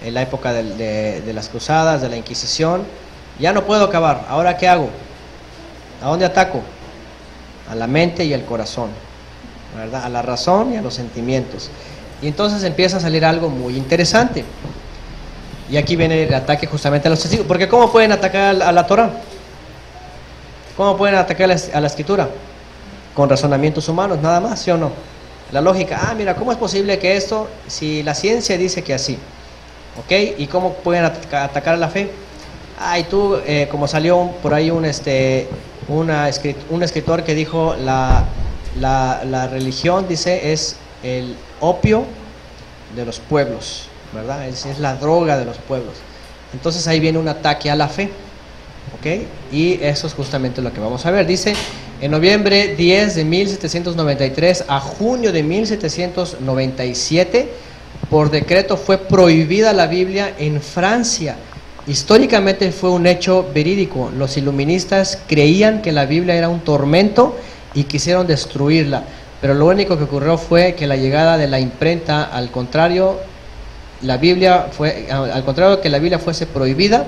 en la época de las cruzadas, de la Inquisición. Ya no puedo acabar, ¿ahora qué hago? ¿A dónde ataco? A la mente y al corazón, ¿verdad? A la razón y a los sentimientos. Y entonces empieza a salir algo muy interesante. Y aquí viene el ataque justamente a los testigos. Porque ¿cómo pueden atacar a la Torah? ¿Cómo pueden atacar a la Escritura? Con razonamientos humanos, nada más, ¿sí o no? La lógica, mira, ¿cómo es posible que esto, si la ciencia dice que así? ¿Ok? ¿Y cómo pueden atacar a la fe? Y tú, como salió por ahí un escritor que dijo, la religión, dice, es el opio de los pueblos, ¿verdad? Es la droga de los pueblos. Entonces ahí viene un ataque a la fe, ¿ok? Y eso es justamente lo que vamos a ver. Dice, en noviembre 10 de 1793 a junio de 1797, por decreto fue prohibida la Biblia en Francia. Históricamente fue un hecho verídico. Los iluministas creían que la Biblia era un tormento y quisieron destruirla. Pero lo único que ocurrió fue que la llegada de la imprenta, al contrario que la Biblia fuese prohibida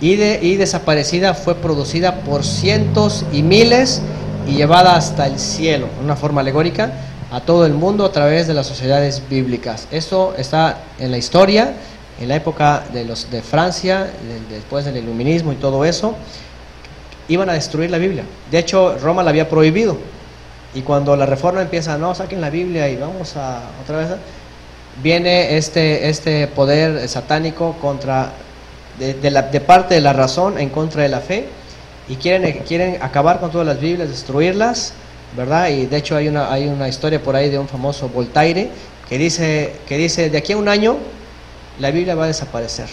y desaparecida, fue producida por cientos y miles y llevada hasta el cielo, en una forma alegórica, a todo el mundo a través de las sociedades bíblicas. Esto está en la historia, en la época de Francia, después del iluminismo y todo eso, iban a destruir la Biblia. De hecho, Roma la había prohibido. Y cuando la Reforma empieza, no, saquen la Biblia y vamos a otra vez, viene este poder satánico contra de parte de la razón en contra de la fe, y quieren acabar con todas las Biblias, destruirlas, ¿verdad? Y de hecho hay una historia por ahí de un famoso Voltaire que dice de aquí a un año la Biblia va a desaparecer.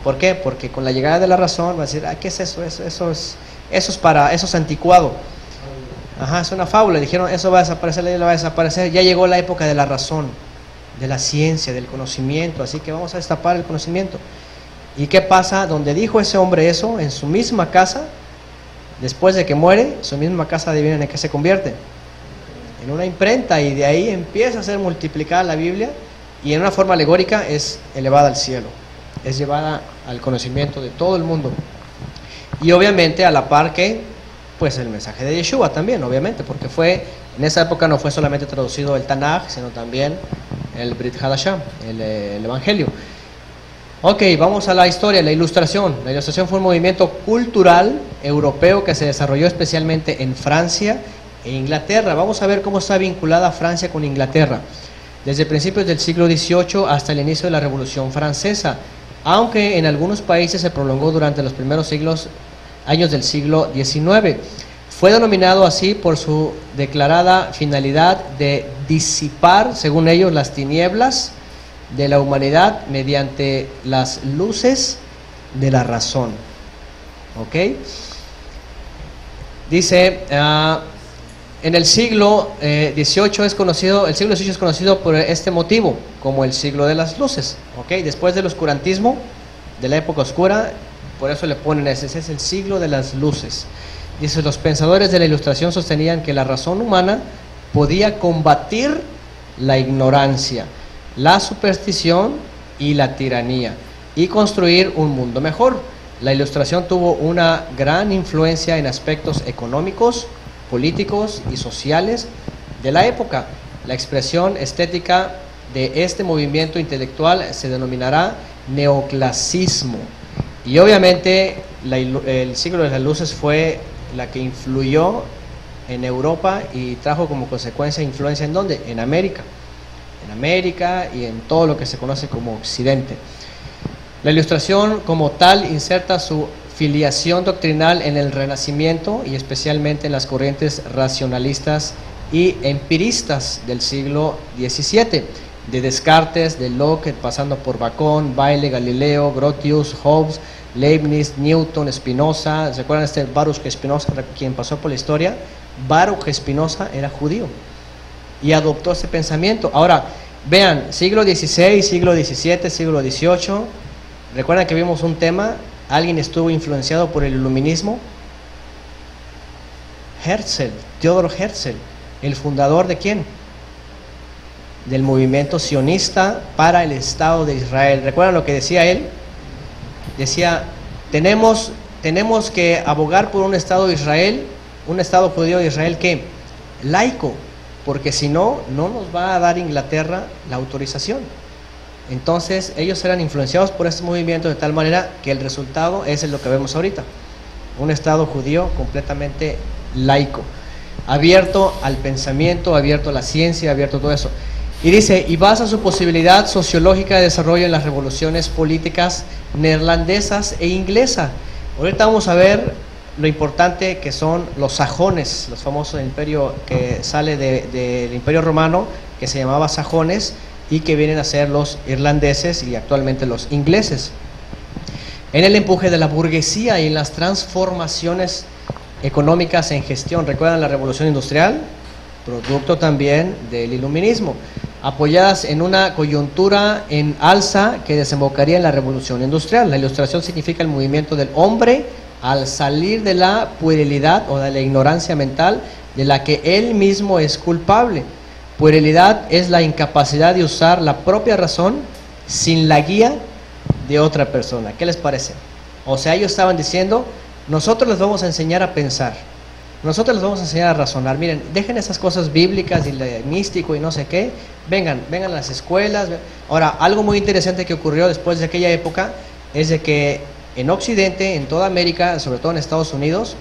¿Por qué? Porque con la llegada de la razón va a decir, ¿qué es eso? Eso es anticuado. Es una fábula. Dijeron, eso va a desaparecer, la Biblia va a desaparecer. Ya llegó la época de la razón, de la ciencia, del conocimiento, así que vamos a destapar el conocimiento. ¿Y qué pasa? Donde dijo ese hombre eso, en su misma casa, después de que muere, su misma casa, adivinen en qué se convierte, en una imprenta, y de ahí empieza a ser multiplicada la Biblia, y en una forma alegórica es elevada al cielo, es llevada al conocimiento de todo el mundo. Y obviamente a la par que, pues el mensaje de Yeshua también, obviamente, porque en esa época no fue solamente traducido el Tanaj, sino también el Brit Hadashah, el Evangelio. Ok, vamos a la historia, la Ilustración. La Ilustración fue un movimiento cultural europeo que se desarrolló especialmente en Francia e Inglaterra. Vamos a ver cómo está vinculada Francia con Inglaterra, desde principios del siglo XVIII hasta el inicio de la Revolución Francesa, aunque en algunos países se prolongó durante los primeros años del siglo XIX. Fue denominado así por su declarada finalidad de disipar, según ellos, las tinieblas de la humanidad mediante las luces de la razón. ¿Ok? Dice, en el siglo XVIII es conocido por este motivo como el siglo de las luces. ¿Ok? Después del oscurantismo, de la época oscura, por eso le ponen ese es el siglo de las luces. Dice, los pensadores de la Ilustración sostenían que la razón humana podía combatir la ignorancia, la superstición y la tiranía, y construir un mundo mejor. La Ilustración tuvo una gran influencia en aspectos económicos, políticos y sociales de la época. La expresión estética de este movimiento intelectual se denominará neoclasismo. Y obviamente el siglo de las luces fue la que influyó en Europa y trajo como consecuencia influencia ¿en dónde? En América y en todo lo que se conoce como Occidente. La Ilustración como tal inserta su filiación doctrinal en el Renacimiento y especialmente en las corrientes racionalistas y empiristas del siglo XVII, de Descartes, de Locke, pasando por Bacon, Bailey, Galileo, Grotius, Hobbes, Leibniz, Newton, Spinoza. ¿Se acuerdan de Baruch Spinoza, quien pasó por la historia? Baruch Spinoza era judío y adoptó ese pensamiento. Ahora, vean, siglo XVI, siglo XVII, siglo XVIII. ¿Recuerdan que vimos un tema? ¿Alguien estuvo influenciado por el iluminismo? Herzl, Theodor Herzl, el fundador ¿de quién? del movimiento sionista para el Estado de Israel. ¿Recuerdan lo que decía él? Decía, tenemos que abogar por un Estado de Israel, un Estado judío de Israel que laico, porque si no, no nos va a dar Inglaterra la autorización. Entonces ellos eran influenciados por este movimiento de tal manera que el resultado es lo que vemos ahorita, un Estado judío completamente laico, abierto al pensamiento, abierto a la ciencia, abierto a todo eso. Y dice, y basa su posibilidad sociológica de desarrollo en las revoluciones políticas neerlandesas e inglesa. Ahorita vamos a ver lo importante que son los sajones, los famosos imperio que sale del Imperio Romano, que se llamaba sajones, y que vienen a ser los irlandeses y actualmente los ingleses. En el empuje de la burguesía y en las transformaciones económicas en gestión. ¿Recuerdan la Revolución Industrial? Producto también del iluminismo, apoyadas en una coyuntura en alza que desembocaría en la Revolución Industrial. La ilustración significa el movimiento del hombre al salir de la puerilidad o de la ignorancia mental de la que él mismo es culpable. Puerilidad es la incapacidad de usar la propia razón sin la guía de otra persona. ¿Qué les parece? O sea, ellos estaban diciendo, nosotros les vamos a enseñar a pensar, nosotros les vamos a enseñar a razonar. Miren, dejen esas cosas bíblicas y místico y no sé qué, vengan a las escuelas. Ahora, algo muy interesante que ocurrió después de aquella época es de que en Occidente, en toda América, sobre todo en Estados Unidos,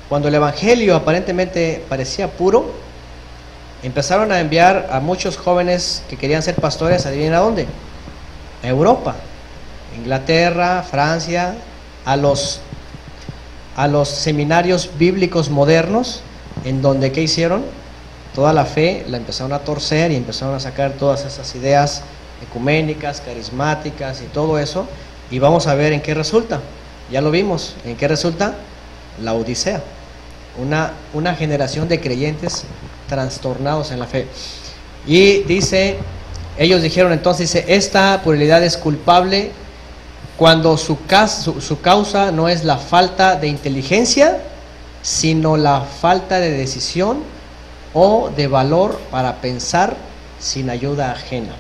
cuando el evangelio aparentemente parecía puro, empezaron a enviar a muchos jóvenes que querían ser pastores, ¿adivinen a dónde? A Europa, Inglaterra, Francia, a los seminarios bíblicos modernos, en donde, ¿qué hicieron? Toda la fe la empezaron a torcer y empezaron a sacar todas esas ideas ecuménicas, carismáticas y todo eso, y vamos a ver en qué resulta. Ya lo vimos, ¿en qué resulta? La Odisea, una generación de creyentes trastornados en la fe. Y dice, ellos dijeron entonces, dice, esta puerilidad es culpable cuando su causa no es la falta de inteligencia, sino la falta de decisión o de valor para pensar sin ayuda ajena.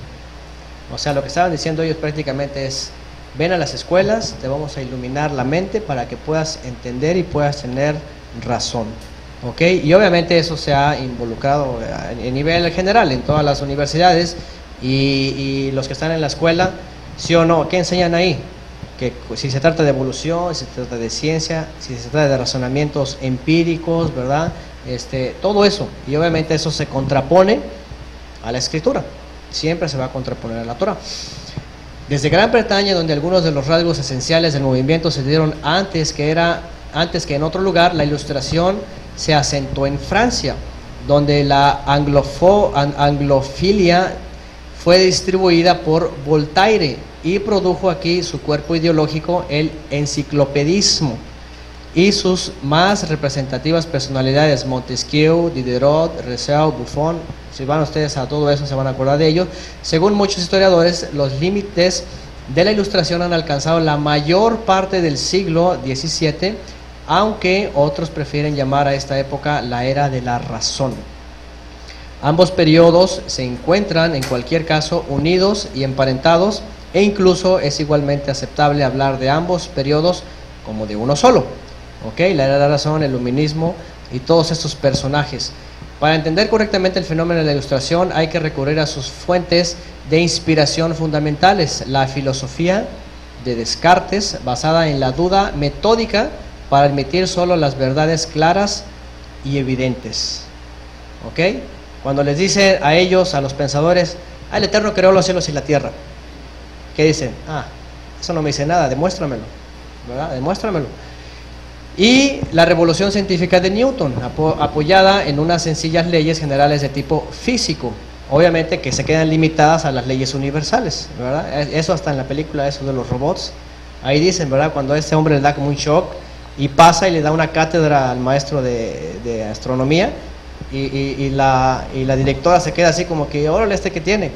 O sea, lo que estaban diciendo ellos prácticamente es, ven a las escuelas, te vamos a iluminar la mente para que puedas entender y puedas tener razón. ¿Ok? Y obviamente eso se ha involucrado a nivel general en todas las universidades y los que están en la escuela, ¿sí o no? ¿Qué enseñan ahí? Que si se trata de evolución, si se trata de ciencia, si se trata de razonamientos empíricos, ¿verdad? Todo eso, y obviamente eso se contrapone a la escritura, siempre se va a contraponer a la Torah. Desde Gran Bretaña, donde algunos de los rasgos esenciales del movimiento se dieron antes que en otro lugar, la ilustración se asentó en Francia, donde la anglofilia fue distribuida por Voltaire y produjo aquí su cuerpo ideológico, el enciclopedismo, y sus más representativas personalidades, Montesquieu, Diderot, Rousseau, Buffon. Si van ustedes a todo eso se van a acordar de ello. Según muchos historiadores, los límites de la ilustración han alcanzado la mayor parte del siglo XVII, aunque otros prefieren llamar a esta época la era de la razón. Ambos periodos se encuentran en cualquier caso unidos y emparentados, e incluso es igualmente aceptable hablar de ambos periodos como de uno solo. ¿Ok? La era de la razón, el iluminismo y todos estos personajes. Para entender correctamente el fenómeno de la ilustración hay que recurrir a sus fuentes de inspiración fundamentales: la filosofía de Descartes, basada en la duda metódica para admitir solo las verdades claras y evidentes. ¿Ok? Cuando les dice a ellos, a los pensadores, el Eterno creó los cielos y la tierra, ¿qué dicen? Eso no me dice nada, demuéstramelo, ¿verdad? Demuéstramelo. Y la revolución científica de Newton, apoyada en unas sencillas leyes generales de tipo físico, obviamente que se quedan limitadas a las leyes universales, ¿verdad? Eso hasta en la película, eso de los robots, ahí dicen, ¿verdad? Cuando a este hombre le da como un shock y pasa y le da una cátedra al maestro de astronomía, y la directora se queda así como que, órale, que tiene.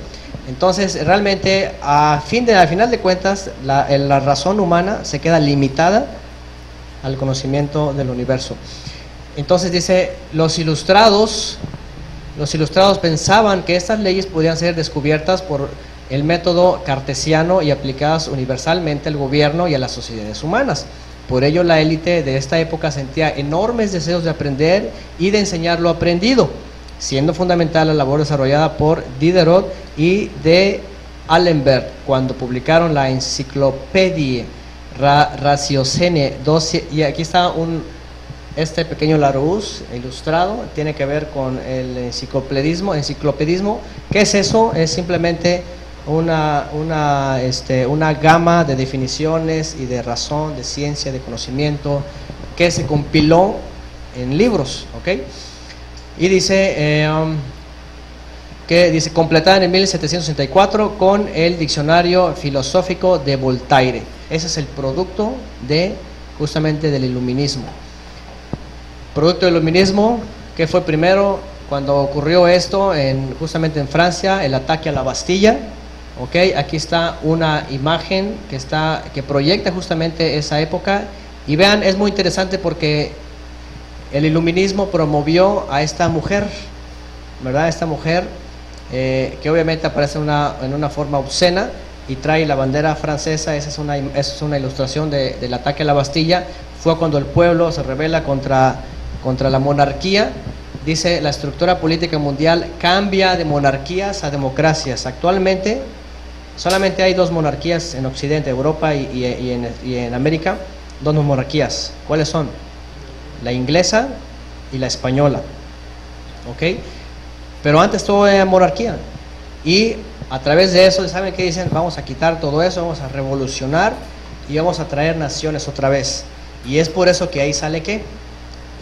Entonces realmente al final de cuentas la razón humana se queda limitada al conocimiento del universo. Entonces dice, los ilustrados los ilustrados pensaban que estas leyes podían ser descubiertas por el método cartesiano y aplicadas universalmente al gobierno y a las sociedades humanas. Por ello, la élite de esta época sentía enormes deseos de aprender y de enseñar lo aprendido, siendo fundamental la labor desarrollada por Diderot y de Alembert cuando publicaron la Enciclopédie Ratiocine. Y aquí está este pequeño Larousse ilustrado, tiene que ver con el enciclopedismo. ¿Qué es eso? Es simplemente una gama de definiciones y de razón, de ciencia, de conocimiento, que se compiló en libros, ¿ok? Y dice completada en 1764 con el diccionario filosófico de Voltaire. Ese es el producto justamente del iluminismo. Producto del iluminismo, ¿qué fue primero? Cuando ocurrió esto, justamente en Francia, el ataque a la Bastilla. Okay, aquí está una imagen que proyecta justamente esa época, y vean, es muy interesante porque el iluminismo promovió a esta mujer, ¿verdad? Esta mujer que obviamente aparece en una forma obscena y trae la bandera francesa. Esa es una ilustración del ataque a la Bastilla. Fue cuando el pueblo se rebela contra la monarquía. Dice, la estructura política mundial cambia de monarquías a democracias. Actualmente solamente hay dos monarquías en Occidente, Europa y en América, dos monarquías. ¿Cuáles son? La inglesa y la española. ¿Ok? Pero antes todo era monarquía. Y a través de eso, ¿saben qué dicen? Vamos a quitar todo eso, vamos a revolucionar y vamos a traer naciones otra vez. Y es por eso que ahí sale ¿qué?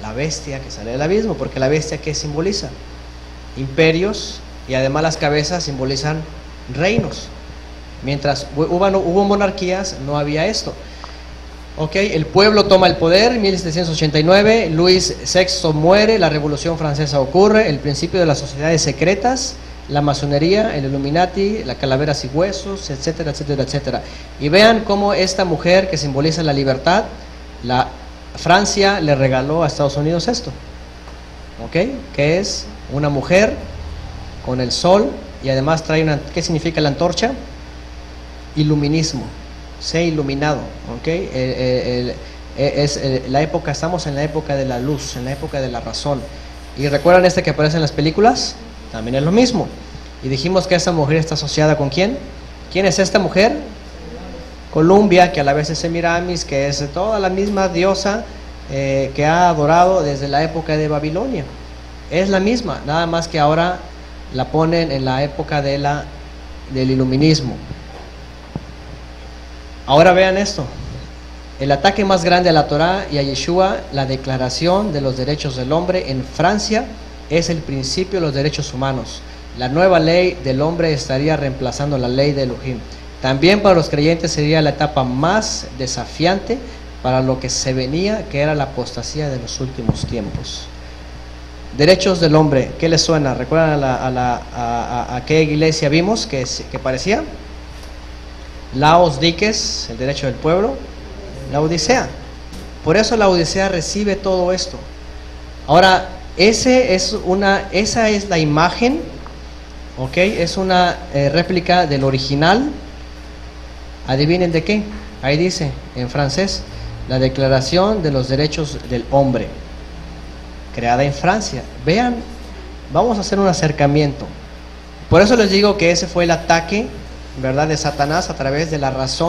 La bestia que sale del abismo, porque la bestia ¿qué simboliza? Imperios, y además las cabezas simbolizan reinos. Mientras hubo monarquías, no había esto. Okay, el pueblo toma el poder en 1789, Luis VI muere, la Revolución Francesa ocurre, el principio de las sociedades secretas, la masonería, el Illuminati, la calaveras y huesos, etcétera, etcétera, etcétera. Y vean cómo esta mujer que simboliza la libertad, Francia le regaló a Estados Unidos esto, ¿ok? Que es una mujer con el sol, y además trae ¿qué significa la antorcha? Iluminismo, sé iluminado, ¿ok? La época, estamos en la época de la luz, en la época de la razón. Y recuerdan que aparece en las películas, también es lo mismo. Y dijimos que esta mujer está asociada con ¿quién? ¿Quién es esta mujer? Columbia, que a la vez es Semiramis, que es toda la misma diosa que ha adorado desde la época de Babilonia. Es la misma, nada más que ahora la ponen en la época del iluminismo. Ahora vean esto, el ataque más grande a la Torá y a Yeshua, la declaración de los derechos del hombre en Francia, es el principio de los derechos humanos. La nueva ley del hombre estaría reemplazando la ley de Elohim. También para los creyentes sería la etapa más desafiante para lo que se venía, que era la apostasía de los últimos tiempos. Derechos del hombre, ¿qué les suena? ¿Recuerdan a qué iglesia vimos que parecía? Laos Diques, el derecho del pueblo, la Odisea. Por eso la Odisea recibe todo esto. Ahora, esa es la imagen, ¿ok? Es una réplica del original. ¿Adivinen de qué? Ahí dice, en francés, la Declaración de los Derechos del Hombre, creada en Francia. Vean, vamos a hacer un acercamiento. Por eso les digo que ese fue el ataque, ¿verdad?, de Satanás a través de la razón.